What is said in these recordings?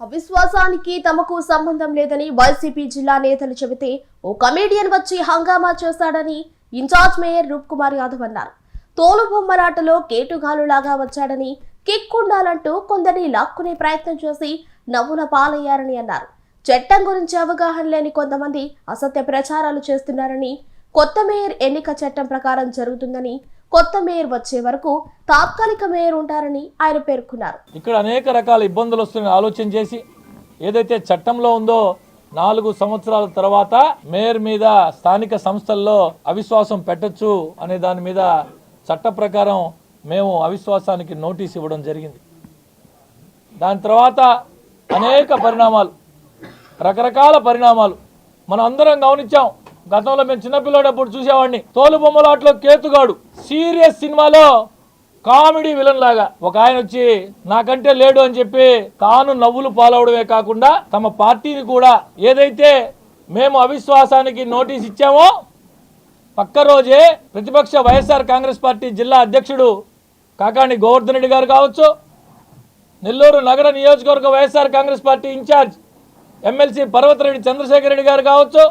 అవిశ్వాసానికి తమకు సంబంధం లేదని వైసీపీ జిల్లా నేతలు చెబితే ఓ కమేడియన్ వచ్చి హంగామా చేశాడని ఇన్ఛార్జ్ మేయర్ రూప్ కుమార్ యాదవ్ అన్నారు. తోలుబొమ్మలాటలో కేటుగాలులాగా వచ్చాడని, కిక్ ఉండాలంటూ కొందరిని లాక్కునే ప్రయత్నం చేసి నవ్వుల పాలయ్యారని అన్నారు. చట్టం గురించి అవగాహన లేని కొంతమంది అసత్య ప్రచారాలు చేస్తున్నారని, కొత్త మేయర్ ఎన్నిక చట్టం ప్రకారం జరుగుతుందని, కొత్త మేయర్ వచ్చే వరకు తాత్కాలిక మేయర్ ఉంటారని ఆయన పేర్కొన్నారు. ఇక్కడ అనేక రకాల ఇబ్బందులు వస్తున్న ఆలోచన చేసి ఏదైతే చట్టంలో ఉందో 4 సంవత్సరాల తర్వాత మేయర్ మీద స్థానిక సంస్థల్లో అవిశ్వాసం పెట్టొచ్చు అనే దాని మీద చట్ట ప్రకారం మేము అవిశ్వాసానికి నోటీస్ ఇవ్వడం జరిగింది. దాని తర్వాత అనేక పరిణామాలు, రకరకాల పరిణామాలు మనం అందరం గమనించాం. గతంలో మేము చిన్నపిల్లడప్పుడు చూసేవాడిని. తోలుబొమ్మలాట్లో కేతుగాడు సీరియస్ సినిమాలో కామెడీ విలన్ లాగా ఒక ఆయన వచ్చి నాకంటే లేడు అని చెప్పి తాను నవ్వులు పాలవడమే కాకుండా తమ పార్టీని కూడా ఏదైతే మేము అవిశ్వాసానికి నోటీస్ ఇచ్చామో పక్క రోజే ప్రతిపక్ష వైఎస్ఆర్ కాంగ్రెస్ పార్టీ జిల్లా అధ్యక్షుడు కాకాణి గోవర్ధన్ రెడ్డి గారు కావచ్చు, నెల్లూరు నగర నియోజకవర్గ YSR Congress party incharge MLC Parvathareddy Chandrasekhar Reddy గారు కావచ్చు,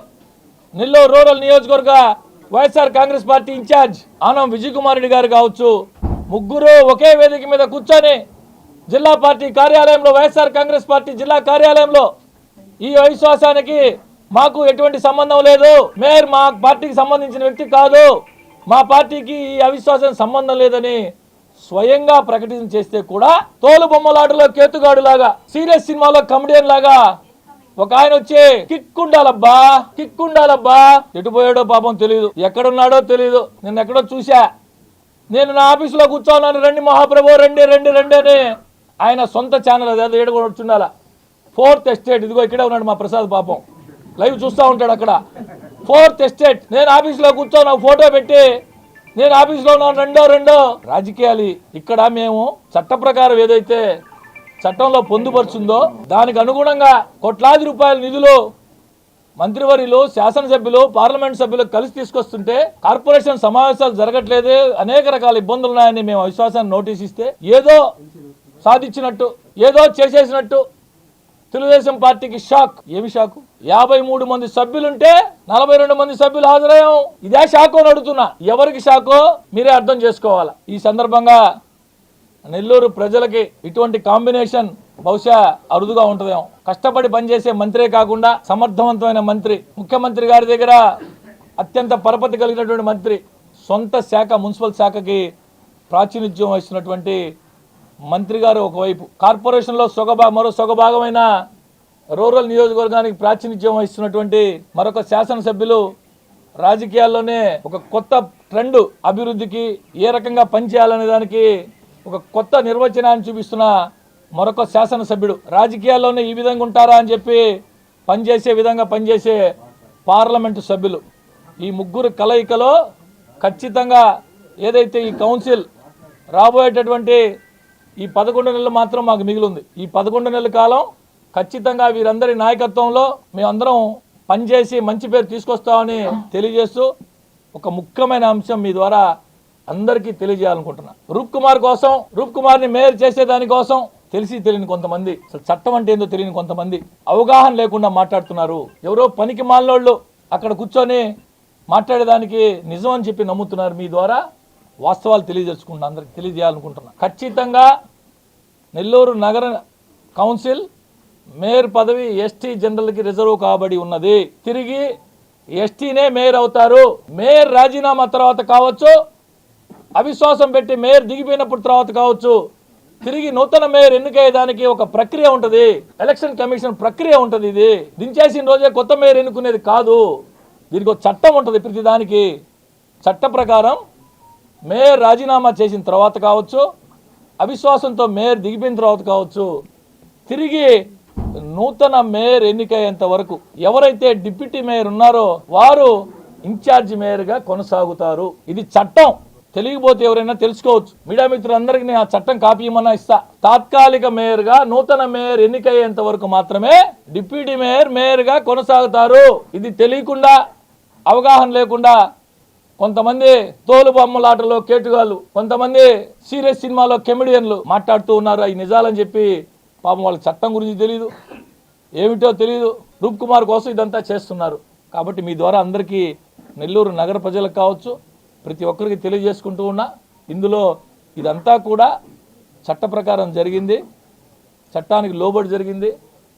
నెల్లూరు రూరల్ నియోజకవర్గ YSR Congress party incharge Anam Vijay Kumar Reddy గారు కావచ్చు, ముగ్గురు ఒకే వేదిక మీద కూర్చొని జిల్లా పార్టీ కార్యాలయంలో వైఎస్ఆర్ కాంగ్రెస్ పార్టీ జిల్లా కార్యాలయంలో ఈ అవిశ్వాసానికి మాకు ఎటువంటి సంబంధం లేదు, మేయర్ మా పార్టీకి సంబంధించిన వ్యక్తి కాదు, మా పార్టీకి ఈ అవిశ్వాసం సంబంధం లేదని స్వయంగా ప్రకటన చేస్తే కూడా తోలుబొమ్మలాటలో కేతుగాడు లాగా సీరియస్ సినిమాలో కమెడియన్ లాగా ఒక ఆయన వచ్చి కిక్కుండాలబ్బా ఎటుపోయాడో పాపం తెలియదు, ఎక్కడున్నాడో తెలియదు. నేను ఎక్కడో చూసా, నేను నా ఆఫీసులో కూర్చోన్నాను, రండి మహాప్రభు రండి అని ఆయన సొంత ఛానల్ అదే ఏడు కూడా చుండాల 4th ఎస్టేట్, ఇదిగో ఇక్కడే ఉన్నాడు మా ప్రసాద్, పాపం లైవ్ చూస్తూ ఉంటాడు అక్కడ. 4th ఎస్టేట్ నేను ఆఫీసులో కూర్చోను, ఫోటో పెట్టి నేను ఆఫీసులో ఉన్నాను రెండో రాజకీయాలు. ఇక్కడ మేము చట్ట ప్రకారం ఏదైతే చట్టంలో పొందుపరుచుందో దానికి అనుగుణంగా కోట్లాది రూపాయల నిధులు మంత్రివర్యులు, శాసనసభ్యులు, పార్లమెంట్ సభ్యులు కలిసి తీసుకొస్తుంటే కార్పొరేషన్ సమావేశాలు జరగట్లేదు, అనేక రకాల ఇబ్బందులు ఉన్నాయని మేము అవిశ్వాసాన్ని నోటీస్ ఇస్తే ఏదో సాధించినట్టు, ఏదో చేసేసినట్టు తెలుగుదేశం పార్టీకి షాక్. ఏమి షాకు? 53 మంది సభ్యులుంటే 42 మంది సభ్యులు హాజరయ్యాం. ఇదే షాకు అని అడుగుతున్నా. ఎవరికి షాకో మీరే అర్థం చేసుకోవాలా. ఈ సందర్భంగా నెల్లూరు ప్రజలకి ఇటువంటి కాంబినేషన్ బహుశా అరుదుగా ఉంటుందేమో. కష్టపడి పనిచేసే మంత్రే కాకుండా సమర్థవంతమైన మంత్రి, ముఖ్యమంత్రి గారి దగ్గర అత్యంత పరపతి కలిగినటువంటి మంత్రి, సొంత శాఖ మున్సిపల్ శాఖకి ప్రాతినిధ్యం వహిస్తున్నటువంటి మంత్రి గారు ఒకవైపు, కార్పొరేషన్లో మరో సొగభాగమైన రూరల్ నియోజకవర్గానికి ప్రాతినిధ్యం వహిస్తున్నటువంటి మరొక శాసనసభ్యులు, రాజకీయాల్లోనే ఒక కొత్త ట్రెండ్ అభివృద్ధికి ఏ రకంగా పనిచేయాలనే దానికి ఒక కొత్త నిర్వచనాన్ని చూపిస్తున్న మరొక శాసనసభ్యుడు, రాజకీయాల్లోనే ఈ విధంగా ఉంటారా అని చెప్పి పనిచేసే విధంగా పనిచేసే పార్లమెంటు సభ్యులు, ఈ ముగ్గురు కలయికలో ఖచ్చితంగా ఏదైతే ఈ కౌన్సిల్ రాబోయేటటువంటి ఈ 11 నెలలు మాత్రం మాకు మిగిలింది. ఈ 11 నెలల కాలం ఖచ్చితంగా వీరందరి నాయకత్వంలో మేమందరం పనిచేసి మంచి పేరు తీసుకొస్తామని తెలియజేస్తూ ఒక ముఖ్యమైన అంశం మీ ద్వారా అందరికీ తెలియజేయాలనుకుంటున్నా. రూప్ కుమార్ని మేయర్ చేసేదానికోసం తెలియని కొంతమంది, చట్టం అంటే ఏందో తెలియని కొంతమంది అవగాహన లేకుండా మాట్లాడుతున్నారు. ఎవరో పనికి మాలినోళ్ళు అక్కడ కూర్చొని మాట్లాడేదానికి నిజం అని చెప్పి నమ్ముతున్నారు. మీ ద్వారా వాస్తవాలు తెలియజేసుకుంటున్నా, అందరికి తెలియజేయాలనుకుంటున్నా. ఖచ్చితంగా నెల్లూరు నగర కౌన్సిల్ మేయర్ పదవి ఎస్టీ జనరల్కి రిజర్వ్ కాబడి ఉన్నది. తిరిగి ఎస్టీనే మేయర్ అవుతారు. మేయర్ రాజీనామా తర్వాత కావచ్చు, అవిశ్వాసం పెట్టి మేయర్ దిగిపోయినప్పుడు తర్వాత కావచ్చు, తిరిగి నూతన మేయర్ ఎన్నికయ్యేదానికి ఒక ప్రక్రియ ఉంటుంది, ఎలక్షన్ కమిషన్ ప్రక్రియ ఉంటుంది. ఇది దించేసిన రోజే కొత్త మేయర్ ఎన్నుకునేది కాదు, దీనికి ఒక చట్టం ఉంటుంది. ప్రతిదానికి చట్ట ప్రకారం మేయర్ రాజీనామా చేసిన తర్వాత కావచ్చు, అవిశ్వాసంతో మేయర్ దిగిపోయిన తర్వాత కావచ్చు, తిరిగి నూతన మేయర్ ఎన్నికయ్యేంత వరకు ఎవరైతే డిప్యూటీ మేయర్ ఉన్నారో వారు ఇన్ఛార్జి మేయర్గా కొనసాగుతారు. ఇది చట్టం. తెలియకపోతే ఎవరైనా తెలుసుకోవచ్చు. మీడియా మిత్రులందరికీ నేను ఆ చట్టం కాపీ ఇమ్మన్నా ఇస్తా. తాత్కాలిక మేయర్గా నూతన మేయర్ ఎన్నికయ్యేంత వరకు మాత్రమే డిప్యూటీ మేయర్గా కొనసాగుతారు. ఇది తెలియకుండా, అవగాహన లేకుండా కొంతమంది తోలుబొమ్మలాటలో కేటుగాళ్ళు, కొంతమంది సీరియస్ సినిమాలో కమెడియన్లు మాట్లాడుతూ ఉన్నారు. అవి నిజాలని చెప్పి పాపం వాళ్ళకి చట్టం గురించి తెలియదు, ఏమిటో తెలియదు. రూప్ కుమార్ కోసం ఇదంతా చేస్తున్నారు. కాబట్టి మీ ద్వారా అందరికీ నెల్లూరు నగర ప్రజలకు కావచ్చు, ప్రతి ఒక్కరికి తెలియజేసుకుంటూ ఉన్నా, ఇందులో ఇదంతా కూడా చట్ట ప్రకారం జరిగింది, చట్టానికి లోబడి జరిగింది.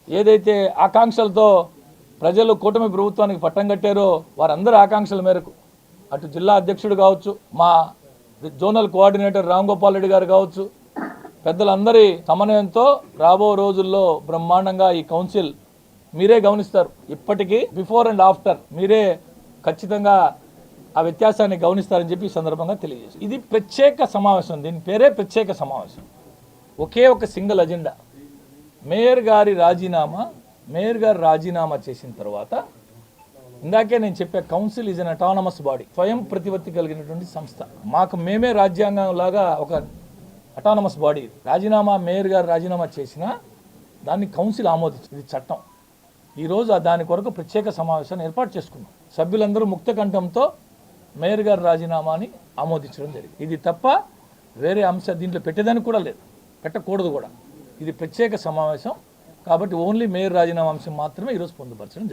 ఏదైతే ఆకాంక్షలతో ప్రజలు కూటమి ప్రభుత్వానికి పట్టం కట్టారో వారందరి ఆకాంక్షల మేరకు అటు జిల్లా అధ్యక్షుడు కావచ్చు, మా జోనల్ కోఆర్డినేటర్ రామ్ గోపాల్ రెడ్డి గారు కావచ్చు, పెద్దలందరి సమన్వయంతో రాబో రోజుల్లో బ్రహ్మాండంగా ఈ కౌన్సిల్ మీరే గమనిస్తారు. ఇప్పటికీ బిఫోర్ అండ్ ఆఫ్టర్ మీరే ఖచ్చితంగా ఆ వ్యత్యాసాన్ని గమనిస్తారని చెప్పి ఈ సందర్భంగా తెలియజేసి, ఇది ప్రత్యేక సమావేశం. దీని పేరే ప్రత్యేక సమావేశం. ఒకే ఒక సింగిల్ అజెండా. మేయర్ గారు రాజీనామా చేసిన తర్వాత, ఇందాకే నేను చెప్పే council is an autonomous body, స్వయం ప్రతిపత్తి కలిగినటువంటి సంస్థ. మాకు మేమే రాజ్యాంగం లాగా ఒక అటానమస్ బాడీ. మేయర్ గారు రాజీనామా చేసినా దాన్ని కౌన్సిల్ ఆమోదించింది, ఇది చట్టం. ఈరోజు దాని కొరకు ప్రత్యేక సమావేశాన్ని ఏర్పాటు చేసుకున్నాం. సభ్యులందరూ ముక్త కంఠంతో మేయర్ గారి రాజీనామాని ఆమోదించడం జరిగింది. ఇది తప్ప వేరే అంశం దీంట్లో పెట్టేదానికి కూడా లేదు, పెట్టకూడదు కూడా. ఇది ప్రత్యేక సమావేశం కాబట్టి ఓన్లీ మేయర్ రాజీనామా అంశం మాత్రమే ఈరోజు పొందుపరచడం జరిగింది.